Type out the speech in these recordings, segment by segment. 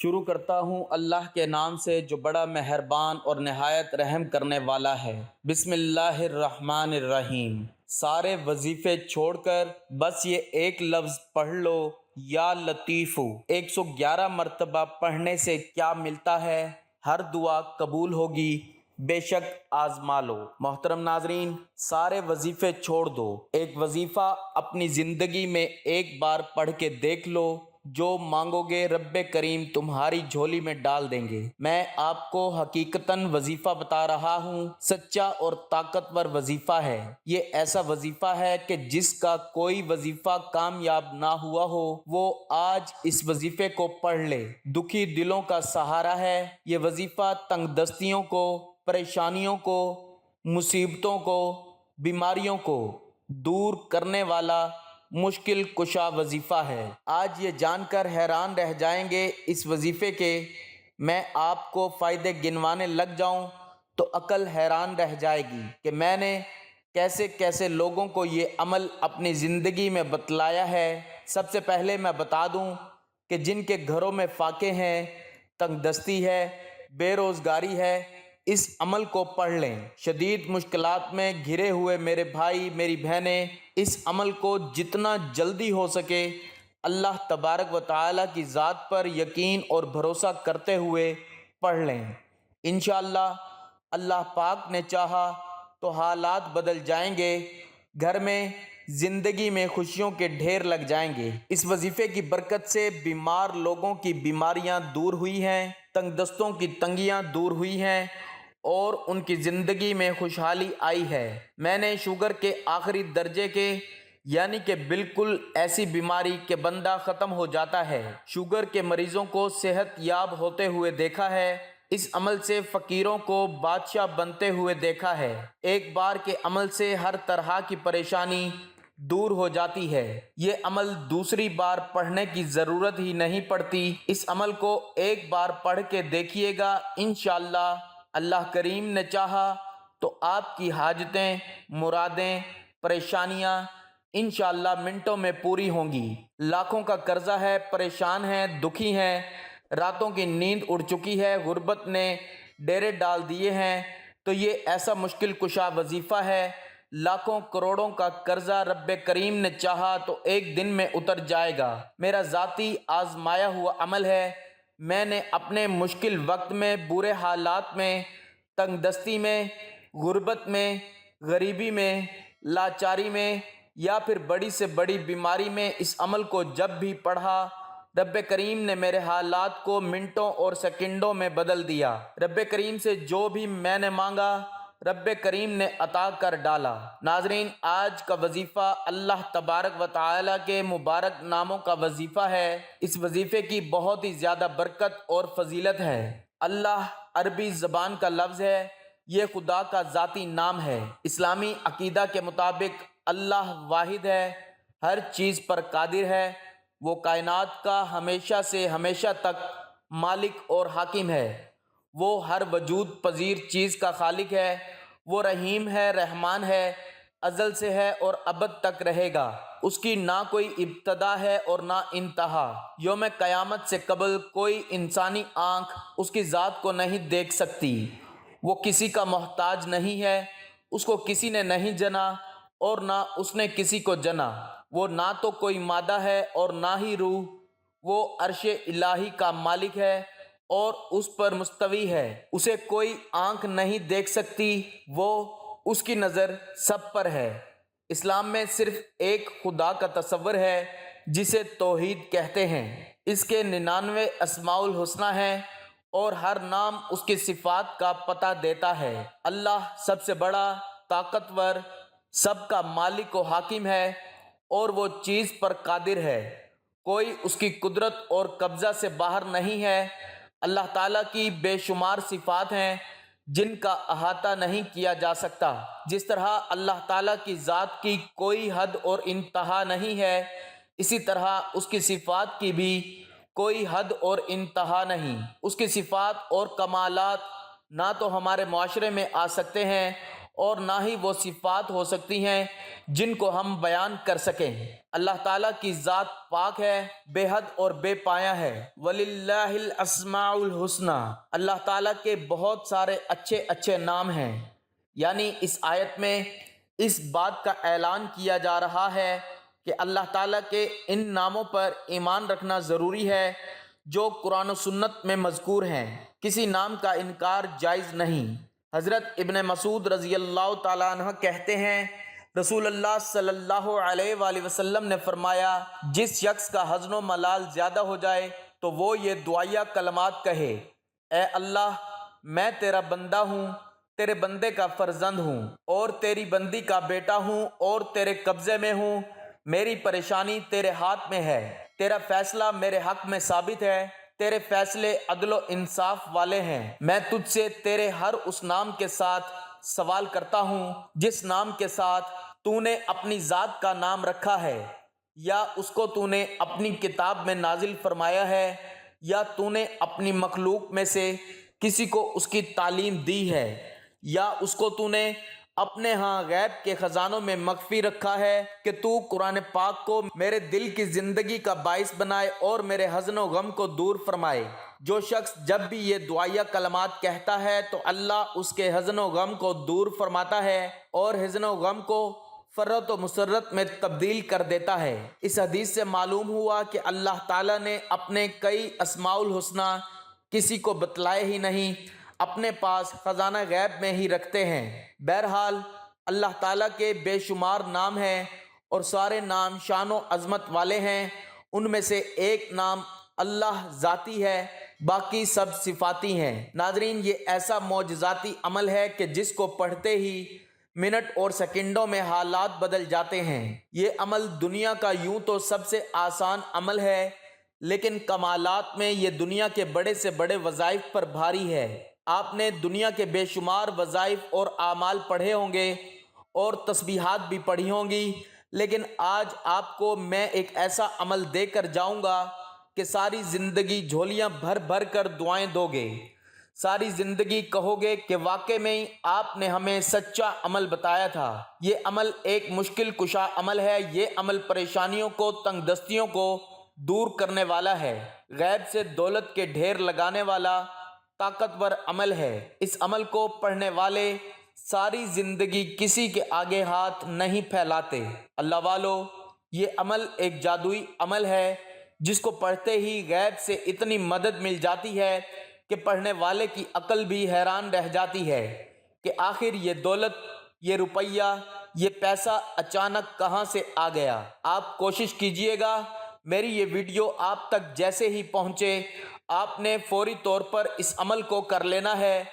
شروع کرتا ہوں اللہ کے نام سے جو بڑا مہربان اور نہایت رحم کرنے والا ہے۔ بسم اللہ الرحمن الرحیم۔ سارے وظیفے چھوڑ کر بس یہ ایک لفظ پڑھ لو، یا لطیفو۔ 111 مرتبہ پڑھنے سے کیا ملتا ہے؟ ہر دعا قبول ہوگی، بے شک آزما لو۔ محترم ناظرین، سارے وظیفے چھوڑ دو، ایک وظیفہ اپنی زندگی میں ایک بار پڑھ کے دیکھ لو، جو مانگو گے رب کریم تمہاری جھولی میں ڈال دیں گے۔ میں آپ کو حقیقتاً وظیفہ بتا رہا ہوں، سچا اور طاقتور وظیفہ ہے۔ یہ ایسا وظیفہ ہے کہ جس کا کوئی وظیفہ کامیاب نہ ہوا ہو، وہ آج اس وظیفے کو پڑھ لے۔ دکھی دلوں کا سہارا ہے یہ وظیفہ، تنگ دستیوں کو، پریشانیوں کو، مصیبتوں کو، بیماریوں کو دور کرنے والا مشکل کشا وظیفہ ہے۔ آج یہ جان کر حیران رہ جائیں گے اس وظیفے کے، میں آپ کو فائدے گنوانے لگ جاؤں تو عقل حیران رہ جائے گی کہ میں نے کیسے کیسے لوگوں کو یہ عمل اپنی زندگی میں بتلایا ہے۔ سب سے پہلے میں بتا دوں کہ جن کے گھروں میں فاقے ہیں، تنگ دستی ہے، بے روزگاری ہے، اس عمل کو پڑھ لیں۔ شدید مشکلات میں گھرے ہوئے میرے بھائی میری بہنیں اس عمل کو جتنا جلدی ہو سکے اللہ تبارک و تعالیٰ کی ذات پر یقین اور بھروسہ کرتے ہوئے پڑھ لیں۔ انشاءاللہ اللہ پاک نے چاہا تو حالات بدل جائیں گے، گھر میں زندگی میں خوشیوں کے ڈھیر لگ جائیں گے۔ اس وظیفے کی برکت سے بیمار لوگوں کی بیماریاں دور ہوئی ہیں، تنگ دستوں کی تنگیاں دور ہوئی ہیں اور ان کی زندگی میں خوشحالی آئی ہے۔ میں نے شوگر کے آخری درجے کے یعنی کہ بالکل ایسی بیماری کہ بندہ ختم ہو جاتا ہے، شوگر کے مریضوں کو صحت یاب ہوتے ہوئے دیکھا ہے۔ اس عمل سے فقیروں کو بادشاہ بنتے ہوئے دیکھا ہے۔ ایک بار کے عمل سے ہر طرح کی پریشانی دور ہو جاتی ہے۔ یہ عمل دوسری بار پڑھنے کی ضرورت ہی نہیں پڑتی۔ اس عمل کو ایک بار پڑھ کے دیکھیے گا، انشاءاللہ اللہ کریم نے چاہا تو آپ کی حاجتیں، مرادیں، پریشانیاں انشاءاللہ منٹوں میں پوری ہوں گی۔ لاکھوں کا قرضہ ہے، پریشان ہیں، دکھی ہیں، راتوں کی نیند اڑ چکی ہے، غربت نے ڈیرے ڈال دیے ہیں، تو یہ ایسا مشکل کشا وظیفہ ہے۔ لاکھوں کروڑوں کا قرضہ رب کریم نے چاہا تو ایک دن میں اتر جائے گا۔ میرا ذاتی آزمایا ہوا عمل ہے۔ میں نے اپنے مشکل وقت میں، برے حالات میں، تنگ دستی میں، غربت میں، غریبی میں، لاچاری میں یا پھر بڑی سے بڑی بیماری میں اس عمل کو جب بھی پڑھا، رب کریم نے میرے حالات کو منٹوں اور سیکنڈوں میں بدل دیا۔ رب کریم سے جو بھی میں نے مانگا رب کریم نے عطا کر ڈالا۔ ناظرین، آج کا وظیفہ اللہ تبارک و تعالیٰ کے مبارک ناموں کا وظیفہ ہے۔ اس وظیفے کی بہت ہی زیادہ برکت اور فضیلت ہے۔ اللہ عربی زبان کا لفظ ہے، یہ خدا کا ذاتی نام ہے۔ اسلامی عقیدہ کے مطابق اللہ واحد ہے، ہر چیز پر قادر ہے، وہ کائنات کا ہمیشہ سے ہمیشہ تک مالک اور حاکم ہے، وہ ہر وجود پذیر چیز کا خالق ہے، وہ رحیم ہے، رحمان ہے، ازل سے ہے اور ابد تک رہے گا، اس کی نہ کوئی ابتدا ہے اور نہ انتہا۔ یوم قیامت سے قبل کوئی انسانی آنکھ اس کی ذات کو نہیں دیکھ سکتی، وہ کسی کا محتاج نہیں ہے، اس کو کسی نے نہیں جنا اور نہ اس نے کسی کو جنا، وہ نہ تو کوئی مادہ ہے اور نہ ہی روح، وہ عرش الہی کا مالک ہے اور اس پر مستوی ہے، اسے کوئی آنکھ نہیں دیکھ سکتی، وہ اس کی نظر سب پر ہے۔ اسلام میں صرف ایک خدا کا تصور ہے جسے توحید کہتے ہیں۔ اس کے 99 اسماء الحسنی ہیں اور ہر نام اس کی صفات کا پتہ دیتا ہے۔ اللہ سب سے بڑا، طاقتور، سب کا مالک و حاکم ہے اور وہ چیز پر قادر ہے، کوئی اس کی قدرت اور قبضہ سے باہر نہیں ہے۔ اللہ تعالیٰ کی بے شمار صفات ہیں جن کا احاطہ نہیں کیا جا سکتا۔ جس طرح اللہ تعالیٰ کی ذات کی کوئی حد اور انتہا نہیں ہے، اسی طرح اس کی صفات کی بھی کوئی حد اور انتہا نہیں۔ اس کی صفات اور کمالات نہ تو ہمارے معاشرے میں آ سکتے ہیں اور نہ ہی وہ صفات ہو سکتی ہیں جن کو ہم بیان کر سکیں۔ اللہ تعالیٰ کی ذات پاک ہے، بے حد اور بے پایہ ہے۔ وَلِلَّهِ الْأَسْمَاءُ الْحُسْنَى، اللہ تعالیٰ کے بہت سارے اچھے اچھے نام ہیں۔ یعنی اس آیت میں اس بات کا اعلان کیا جا رہا ہے کہ اللہ تعالیٰ کے ان ناموں پر ایمان رکھنا ضروری ہے جو قرآن و سنت میں مذکور ہیں۔ کسی نام کا انکار جائز نہیں۔ حضرت ابن مسعود رضی اللہ تعالیٰ عنہ کہتے ہیں رسول اللہ صلی اللہ علیہ وآلہ وسلم نے فرمایا، جس شخص کا حزن و ملال زیادہ ہو جائے تو وہ یہ دعائیہ کلمات کہے: اے اللہ، میں تیرا بندہ ہوں، تیرے بندے کا فرزند ہوں اور تیری بندی کا بیٹا ہوں اور تیرے قبضے میں ہوں۔ میری پریشانی تیرے ہاتھ میں ہے، تیرا فیصلہ میرے حق میں ثابت ہے، تیرے فیصلے عدل و انصاف والے ہیں۔ میں تجھ سے تیرے ہر اس نام کے ساتھ سوال کرتا ہوں جس نام کے ساتھ تو نے اپنی ذات کا نام رکھا ہے، یا اس کو تو نے اپنی کتاب میں نازل فرمایا ہے، یا تو نے اپنی مخلوق میں سے کسی کو اس کی تعلیم دی ہے، یا اس کو تو نے اپنے ہاں غیب کے خزانوں میں مخفی رکھا ہے کہ تو قرآن پاک کو میرے دل کی زندگی کا باعث بنائے اور میرے حزن و غم کو دور فرمائے۔ جو شخص جب بھی یہ دعائیہ کلمات کہتا ہے تو اللہ اس کے حزن و غم کو دور فرماتا ہے اور حزن و غم کو فرت و مسرت میں تبدیل کر دیتا ہے۔ اس حدیث سے معلوم ہوا کہ اللہ تعالیٰ نے اپنے کئی اسماء الحسنی کسی کو بتلائے ہی نہیں، اپنے پاس خزانہ غیب میں ہی رکھتے ہیں۔ بہرحال اللہ تعالیٰ کے بے شمار نام ہیں اور سارے نام شان و عظمت والے ہیں۔ ان میں سے ایک نام اللہ ذاتی ہے، باقی سب صفاتی ہیں۔ ناظرین، یہ ایسا معجزاتی عمل ہے کہ جس کو پڑھتے ہی منٹ اور سیکنڈوں میں حالات بدل جاتے ہیں۔ یہ عمل دنیا کا یوں تو سب سے آسان عمل ہے، لیکن کمالات میں یہ دنیا کے بڑے سے بڑے وظائف پر بھاری ہے۔ آپ نے دنیا کے بے شمار وظائف اور اعمال پڑھے ہوں گے اور تسبیحات بھی پڑھی ہوں گی، لیکن آج آپ کو میں ایک ایسا عمل دے کر جاؤں گا کہ ساری زندگی جھولیاں بھر بھر کر دعائیں دو گے، ساری زندگی کہو گے کہ واقعی میں آپ نے ہمیں سچا عمل بتایا تھا۔ یہ عمل ایک مشکل کشا عمل ہے، یہ عمل پریشانیوں کو، تنگ دستیوں کو دور کرنے والا ہے، غیب سے دولت کے ڈھیر لگانے والا طاقتور عمل ہے۔ اس عمل کو پڑھنے والے ساری زندگی کسی کے آگے ہاتھ نہیں پھیلاتے۔ اللہ والو، یہ عمل ایک جادوئی عمل ہے جس کو پڑھتے ہی غیب سے اتنی مدد مل جاتی ہے کہ پڑھنے والے کی عقل بھی حیران رہ جاتی ہے کہ آخر یہ دولت، یہ روپیہ، یہ پیسہ اچانک کہاں سے آ گیا۔ آپ کوشش کیجئے گا میری یہ ویڈیو آپ تک جیسے ہی پہنچے آپ نے فوری طور پر اس عمل کو کر لینا ہے۔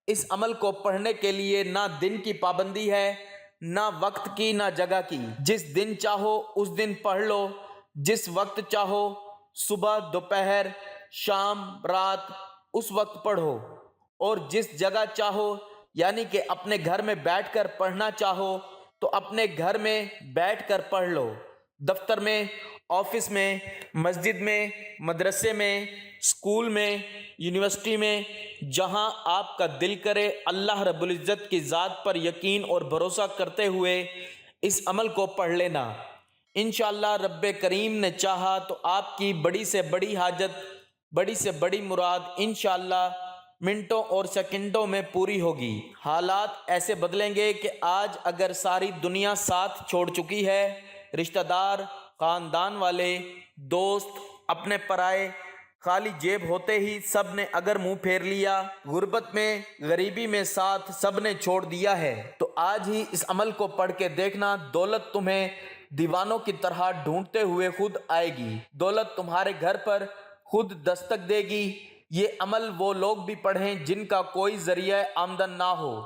اس عمل کو پڑھنے کے لیے نہ دن کی پابندی ہے، نہ وقت کی، نہ جگہ کی۔ جس دن چاہو اس دن پڑھ لو، جس وقت چاہو، صبح، دوپہر، شام، رات، اس وقت پڑھو، اور جس جگہ چاہو، یعنی کہ اپنے گھر میں بیٹھ کر پڑھنا چاہو تو اپنے گھر میں بیٹھ کر پڑھ لو، دفتر میں، آفس میں، مسجد میں، مدرسے میں، اسکول میں، یونیورسٹی میں، جہاں آپ کا دل کرے، اللہ رب العزت کی ذات پر یقین اور بھروسہ کرتے ہوئے اس عمل کو پڑھ لینا۔ انشاءاللہ رب کریم نے چاہا تو آپ کی بڑی سے بڑی حاجت، بڑی سے بڑی مراد انشاءاللہ منٹوں اور سیکنڈوں میں پوری ہوگی۔ حالات ایسے بدلیں گے کہ آج اگر ساری دنیا ساتھ چھوڑ چکی ہے، رشتہ دار، خاندان والے، دوست، اپنے پرائے، خالی جیب ہوتے ہی سب نے اگر منہ پھیر لیا، غربت میں، غریبی میں ساتھ سب نے چھوڑ دیا ہے، تو آج ہی اس عمل کو پڑھ کے دیکھنا، دولت تمہیں دیوانوں کی طرح ڈھونڈتے ہوئے خود آئے گی، دولت تمہارے گھر پر خود دستک دے گی۔ یہ عمل وہ لوگ بھی پڑھیں جن کا کوئی ذریعہ آمدن نہ ہو،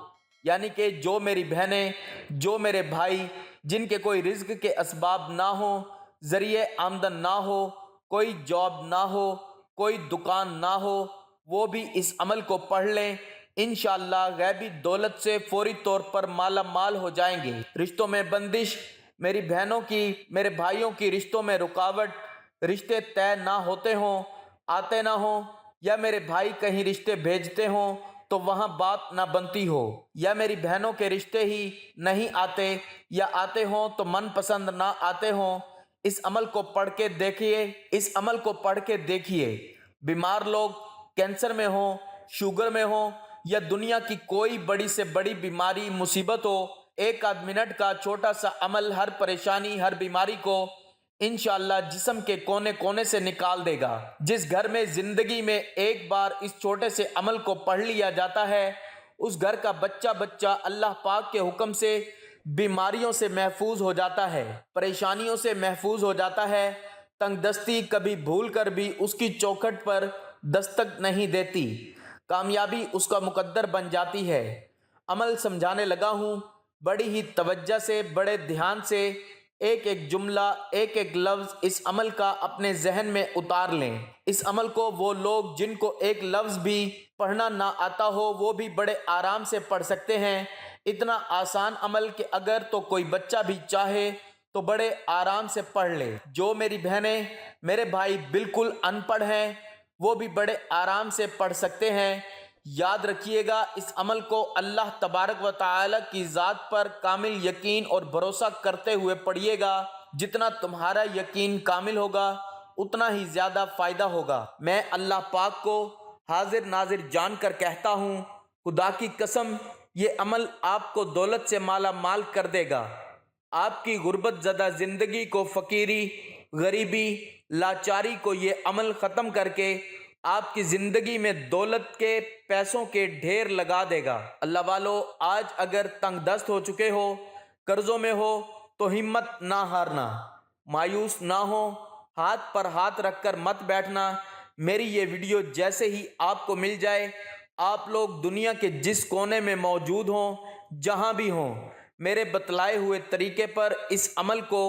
یعنی کہ جو میری بہنیں، جو میرے بھائی، جن کے کوئی رزق کے اسباب نہ ہوں، ذریعہ آمدن نہ ہو، کوئی جاب نہ ہو، کوئی دکان نہ ہو، وہ بھی اس عمل کو پڑھ لیں، انشاءاللہ غیبی دولت سے فوری طور پر مالا مال ہو جائیں گے۔ رشتوں میں بندش، میری بہنوں کی، میرے بھائیوں کی رشتوں میں رکاوٹ، رشتے طے نہ ہوتے ہوں، آتے نہ ہوں، یا میرے بھائی کہیں رشتے بھیجتے ہوں تو وہاں بات نہ بنتی ہو، یا میری بہنوں کے رشتے ہی نہیں آتے، یا آتے ہوں تو من پسند نہ آتے ہوں، اس عمل کو پڑھ کے دیکھیے۔ بیمار لوگ کینسر میں ہوں، شوگر میں ہوں، یا دنیا کی کوئی بڑی سے بڑی بیماری مصیبت ہو، ایک آدھ منٹ کا چھوٹا سا عمل ہر پریشانی، ہر بیماری کو انشاءاللہ جسم کے کونے کونے سے نکال دے گا۔ جس گھر میں زندگی میں ایک بار اس چھوٹے سے عمل کو پڑھ لیا جاتا ہے، اس گھر کا بچہ اللہ پاک کے حکم سے بیماریوں سے محفوظ ہو جاتا ہے، پریشانیوں سے محفوظ ہو جاتا ہے۔ تنگ دستی کبھی بھول کر بھی اس کی چوکھٹ پر دستک نہیں دیتی، کامیابی اس کا مقدر بن جاتی ہے۔ عمل سمجھانے لگا ہوں، بڑی ہی توجہ سے، بڑے دھیان سے ایک ایک جملہ، ایک ایک لفظ اس عمل کا اپنے ذہن میں اتار لیں۔ اس عمل کو وہ لوگ جن کو ایک لفظ بھی پڑھنا نہ آتا ہو، وہ بھی بڑے آرام سے پڑھ سکتے ہیں۔ اتنا آسان عمل کہ اگر تو کوئی بچہ بھی چاہے تو بڑے آرام سے پڑھ لے۔ جو میری بہنیں، میرے بھائی بالکل ان پڑھ ہیں، وہ بھی بڑے آرام سے پڑھ سکتے ہیں۔ یاد رکھیے گا، اس عمل کو اللہ تبارک و تعالی کی ذات پر کامل یقین اور بھروسہ کرتے ہوئے پڑھیے گا۔ جتنا تمہارا یقین کامل ہوگا اتنا ہی زیادہ فائدہ ہوگا۔ میں اللہ پاک کو حاضر ناظر جان کر کہتا ہوں، خدا کی قسم یہ عمل آپ کو دولت سے مالا مال کر دے گا۔ آپ کی غربت زدہ زندگی کو، فقیری، غریبی، لاچاری کو یہ عمل ختم کر کے آپ کی زندگی میں دولت کے، پیسوں کے ڈھیر لگا دے گا۔ اللہ والو، آج اگر تنگ دست ہو چکے ہو، قرضوں میں ہو، تو ہمت نہ ہارنا، مایوس نہ ہو، ہاتھ پر ہاتھ رکھ کر مت بیٹھنا۔ میری یہ ویڈیو جیسے ہی آپ کو مل جائے، آپ لوگ دنیا کے جس کونے میں موجود ہوں، جہاں بھی ہوں، میرے بتلائے ہوئے طریقے پر اس عمل کو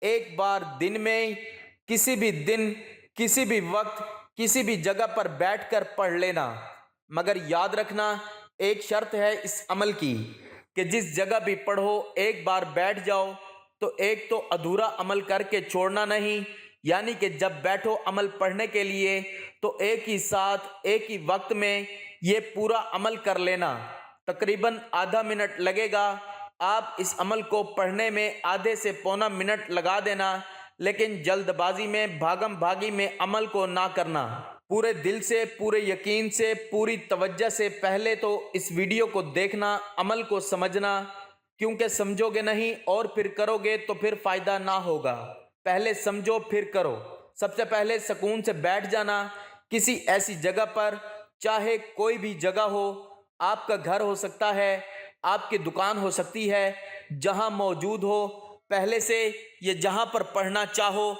ایک بار دن میں، کسی بھی دن، کسی بھی وقت، کسی بھی جگہ پر بیٹھ کر پڑھ لینا۔ مگر یاد رکھنا، ایک شرط ہے اس عمل کی کہ جس جگہ بھی پڑھو، ایک بار بیٹھ جاؤ تو ایک تو ادھورا عمل کر کے چھوڑنا نہیں، یعنی کہ جب بیٹھو عمل پڑھنے کے لیے تو ایک ہی ساتھ، ایک ہی وقت میں یہ پورا عمل کر لینا۔ تقریباً آدھا منٹ لگے گا، آپ اس عمل کو پڑھنے میں آدھے سے پونا منٹ لگا دینا، لیکن جلد بازی میں، بھاگم بھاگی میں عمل کو نہ کرنا۔ پورے دل سے، پورے یقین سے، پوری توجہ سے پہلے تو اس ویڈیو کو دیکھنا، عمل کو سمجھنا، کیونکہ سمجھو گے نہیں اور پھر کرو گے تو پھر فائدہ نہ ہوگا۔ پہلے سمجھو پھر کرو۔ سب سے پہلے سکون سے بیٹھ جانا کسی ایسی جگہ پر، چاہے کوئی بھی جگہ ہو، آپ کا گھر ہو سکتا ہے، آپ کی دکان ہو سکتی ہے، جہاں موجود ہو، پہلے سے یہ جہاں پر پڑھنا چاہو،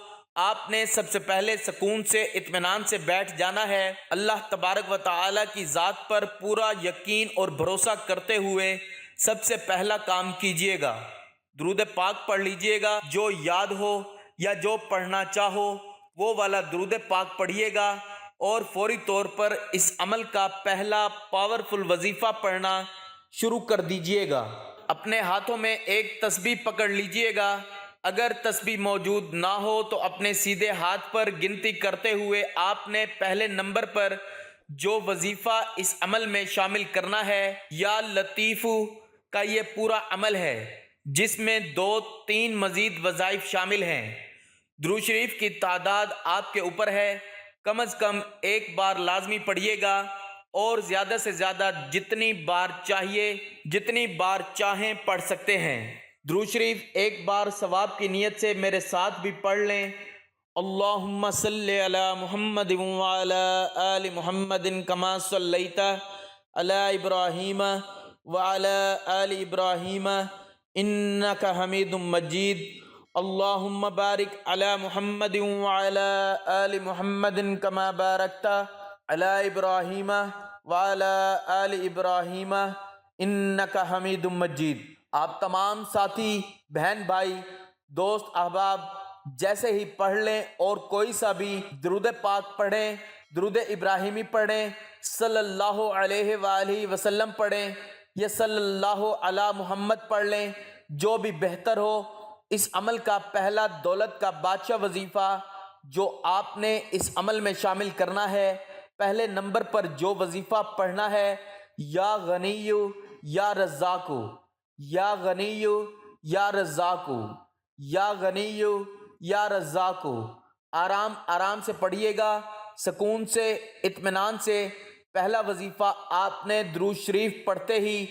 آپ نے سب سے پہلے سکون سے، اطمینان سے بیٹھ جانا ہے۔ اللہ تبارک و تعالی کی ذات پر پورا یقین اور بھروسہ کرتے ہوئے سب سے پہلا کام کیجئے گا، درود پاک پڑھ لیجئے گا۔ جو یاد ہو یا جو پڑھنا چاہو وہ والا درود پاک پڑھیے گا، اور فوری طور پر اس عمل کا پہلا پاورفل وظیفہ پڑھنا شروع کر دیجئے گا۔ اپنے ہاتھوں میں ایک تسبیح پکڑ لیجئے گا، اگر تسبیح موجود نہ ہو تو اپنے سیدھے ہاتھ پر گنتی کرتے ہوئے آپ نے پہلے نمبر پر جو وظیفہ اس عمل میں شامل کرنا ہے، یا لطیف کا یہ پورا عمل ہے، جس میں 2-3 مزید وظائف شامل ہیں۔ درود شریف کی تعداد آپ کے اوپر ہے، کم از کم ایک بار لازمی پڑھیے گا، اور زیادہ سے زیادہ جتنی بار چاہیے، جتنی بار چاہیں پڑھ سکتے ہیں۔ درود شریف ایک بار ثواب کی نیت سے میرے ساتھ بھی پڑھ لیں۔ اللہم صلی علی محمد وعلی آل محمد کما صلیت علی ابراہیم وعلی آل ابراہیم انک حمید مجید۔ اللہم بارک علی محمد وعلی آل محمد کما بارکت علی ابراہیم وعلی آل ابراہیم انک حمید مجید۔ آپ تمام ساتھی، بہن بھائی، دوست احباب جیسے ہی پڑھ لیں اور کوئی سا بھی درود پاک پڑھیں، درود ابراہیمی پڑھیں، صلی اللہ علیہ وآلہ وسلم پڑھیں، یا صلی اللہ علی محمد پڑھ لیں، جو بھی بہتر ہو۔ اس عمل کا پہلا دولت کا بادشاہ وظیفہ جو آپ نے اس عمل میں شامل کرنا ہے، پہلے نمبر پر جو وظیفہ پڑھنا ہے، یا غنی یا رزاق، یا غنی یا رزاق، یا غنی یا رزاق۔ آرام آرام سے پڑھیے گا، سکون سے، اطمینان سے۔ پہلا وظیفہ آپ نے درود شریف پڑھتے ہی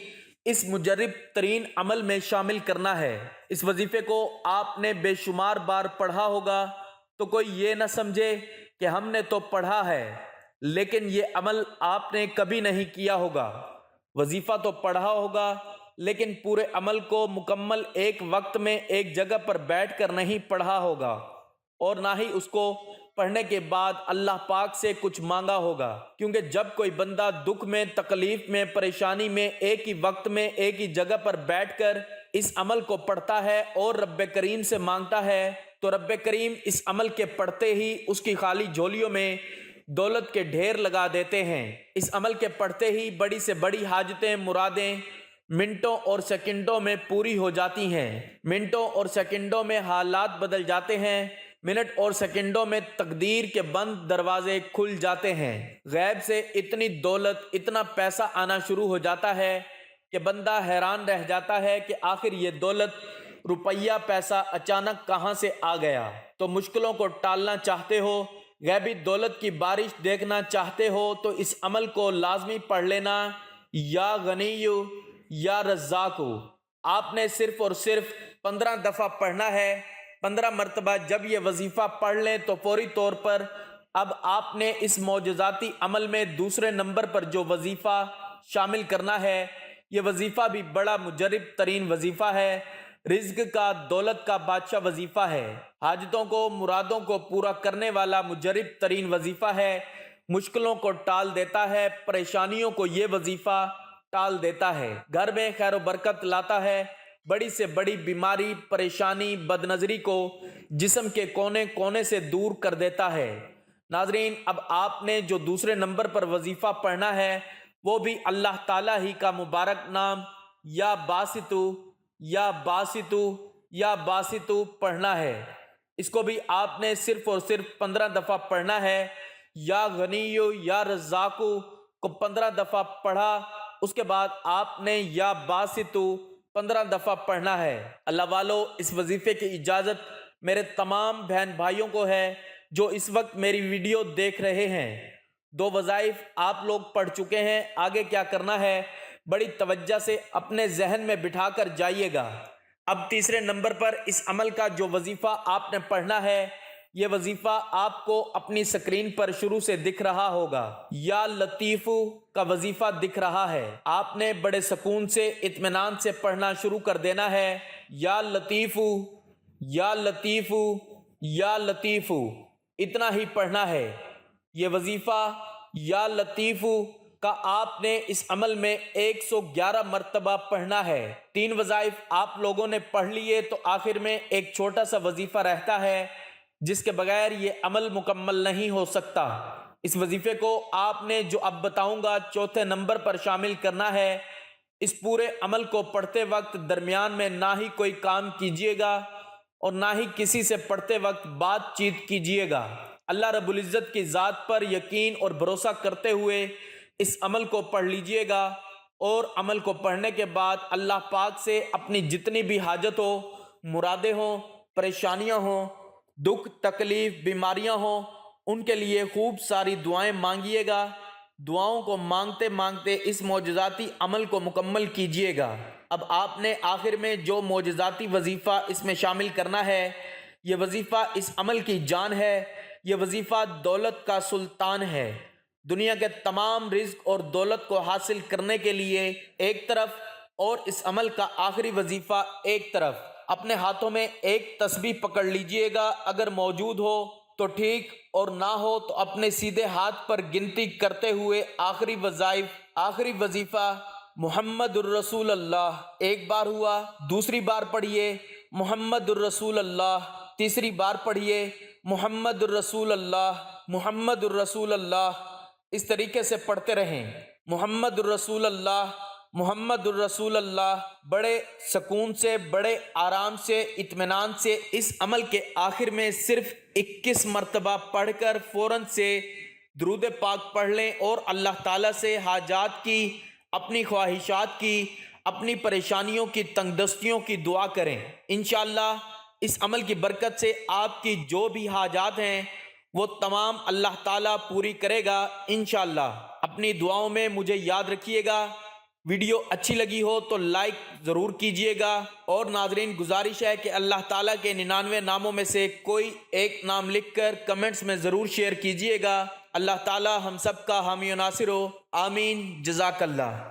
اس مجرب ترین عمل میں شامل کرنا ہے۔ اس وظیفے کو آپ نے بے شمار بار پڑھا ہوگا، تو کوئی یہ نہ سمجھے کہ ہم نے تو پڑھا ہے لیکن یہ عمل آپ نے کبھی نہیں کیا ہوگا۔ وظیفہ تو پڑھا ہوگا لیکن پورے عمل کو مکمل ایک وقت میں ایک جگہ پر بیٹھ کر نہیں پڑھا ہوگا، اور نہ ہی اس کو پڑھنے کے بعد اللہ پاک سے کچھ مانگا ہوگا، کیونکہ جب کوئی بندہ دکھ میں، تکلیف میں، پریشانی میں ایک ہی وقت میں ایک ہی جگہ پر بیٹھ کر اس عمل کو پڑھتا ہے اور رب کریم سے مانگتا ہے، تو رب کریم اس عمل کے پڑھتے ہی اس کی خالی جھولیوں میں دولت کے ڈھیر لگا دیتے ہیں۔ اس عمل کے پڑھتے ہی بڑی سے بڑی حاجتیں، مرادیں منٹوں اور سیکنڈوں میں پوری ہو جاتی ہیں۔ منٹوں اور سیکنڈوں میں حالات بدل جاتے ہیں، منٹ اور سیکنڈوں میں تقدیر کے بند دروازے کھل جاتے ہیں۔ غیب سے اتنی دولت، اتنا پیسہ آنا شروع ہو جاتا ہے کہ بندہ حیران رہ جاتا ہے کہ آخر یہ دولت، روپیہ، پیسہ اچانک کہاں سے آ گیا۔ تو مشکلوں کو ٹالنا چاہتے ہو، غیبی دولت کی بارش دیکھنا چاہتے ہو، تو اس عمل کو لازمی پڑھ لینا، یا غنی یا رزاق۔ آپ نے صرف اور صرف 15 دفعہ پڑھنا ہے۔ 15 مرتبہ جب یہ وظیفہ پڑھ لیں تو فوری طور پر اب آپ نے اس معجزاتی عمل میں دوسرے نمبر پر جو وظیفہ شامل کرنا ہے، یہ وظیفہ بھی بڑا مجرب ترین وظیفہ ہے، رزق کا، دولت کا بادشاہ وظیفہ ہے، حاجتوں کو، مرادوں کو پورا کرنے والا مجرب ترین وظیفہ ہے، مشکلوں کو ٹال دیتا ہے، پریشانیوں کو یہ وظیفہ ٹال دیتا ہے، گھر میں خیر و برکت لاتا ہے، بڑی سے بڑی بیماری، پریشانی، بد نظری کو جسم کے کونے کونے سے دور کر دیتا ہے۔ ناظرین، اب آپ نے جو دوسرے نمبر پر وظیفہ پڑھنا ہے وہ بھی اللہ تعالیٰ ہی کا مبارک نام یا باسطو یا باسطو یا باسطو پڑھنا ہے۔ اس کو بھی آپ نے صرف اور صرف 15 دفعہ پڑھنا ہے۔ یا غنی یا رزاق کو 15 دفعہ پڑھا، اس کے بعد آپ نے یا باسطو 15 دفعہ پڑھنا ہے۔ اللہ والو، اس وظیفے کی اجازت میرے تمام بہن بھائیوں کو ہے جو اس وقت میری ویڈیو دیکھ رہے ہیں۔ 2 وظائف آپ لوگ پڑھ چکے ہیں، آگے کیا کرنا ہے بڑی توجہ سے اپنے ذہن میں بٹھا کر جائیے گا۔ اب تیسرے نمبر پر اس عمل کا جو وظیفہ آپ نے پڑھنا ہے، یہ وظیفہ آپ کو اپنی سکرین پر شروع سے دکھ رہا ہوگا۔ یا لطیف کا وظیفہ دکھ رہا ہے، آپ نے بڑے سکون سے، اطمینان سے پڑھنا شروع کر دینا ہے۔ یا لطیف یا لطیف یا لطیف، اتنا ہی پڑھنا ہے۔ یہ وظیفہ یا لطیف کا آپ نے اس عمل میں 111 مرتبہ پڑھنا ہے۔ 3 وظائف آپ لوگوں نے پڑھ لیے تو آخر میں ایک چھوٹا سا وظیفہ رہتا ہے جس کے بغیر یہ عمل مکمل نہیں ہو سکتا۔ اس وظیفے کو آپ نے جو اب بتاؤں گا چوتھے نمبر پر شامل کرنا ہے۔ اس پورے عمل کو پڑھتے وقت درمیان میں نہ ہی کوئی کام کیجیے گا اور نہ ہی کسی سے پڑھتے وقت بات چیت کیجیے گا۔ اللہ رب العزت کی ذات پر یقین اور بھروسہ کرتے ہوئے اس عمل کو پڑھ لیجیے گا، اور عمل کو پڑھنے کے بعد اللہ پاک سے اپنی جتنی بھی حاجت ہو، مرادیں ہوں، پریشانیاں ہوں، دکھ، تکلیف، بیماریاں ہوں، ان کے لیے خوب ساری دعائیں مانگیے گا۔ دعاؤں کو مانگتے مانگتے اس معجزاتی عمل کو مکمل کیجیے گا۔ اب آپ نے آخر میں جو معجزاتی وظیفہ اس میں شامل کرنا ہے، یہ وظیفہ اس عمل کی جان ہے، یہ وظیفہ دولت کا سلطان ہے۔ دنیا کے تمام رزق اور دولت کو حاصل کرنے کے لیے ایک طرف، اور اس عمل کا آخری وظیفہ ایک طرف۔ اپنے ہاتھوں میں ایک تسبیح پکڑ لیجئے گا، اگر موجود ہو تو ٹھیک، اور نہ ہو تو اپنے سیدھے ہاتھ پر گنتی کرتے ہوئے آخری وظیفہ محمد الرسول اللہ، ایک بار ہوا، دوسری بار پڑھیے محمد الرسول اللہ، تیسری بار پڑھیے محمد الرسول اللہ، محمد الرسول اللہ، اس طریقے سے پڑھتے رہیں، محمد الرسول اللہ، محمد الرسول اللہ، بڑے سکون سے، بڑے آرام سے، اطمینان سے اس عمل کے آخر میں صرف 21 مرتبہ پڑھ کر فوراً سے درود پاک پڑھ لیں اور اللہ تعالیٰ سے حاجات کی، اپنی خواہشات کی، اپنی پریشانیوں کی، تنگ دستیوں کی دعا کریں۔ انشاءاللہ اس عمل کی برکت سے آپ کی جو بھی حاجات ہیں وہ تمام اللہ تعالیٰ پوری کرے گا انشاءاللہ۔ اپنی دعاؤں میں مجھے یاد رکھیے گا۔ ویڈیو اچھی لگی ہو تو لائک ضرور کیجئے گا، اور ناظرین گزارش ہے کہ اللہ تعالیٰ کے 99 ناموں میں سے کوئی ایک نام لکھ کر کمنٹس میں ضرور شیئر کیجئے گا۔ اللہ تعالیٰ ہم سب کا حامی و ناصر ہو، آمین، جزاک اللہ۔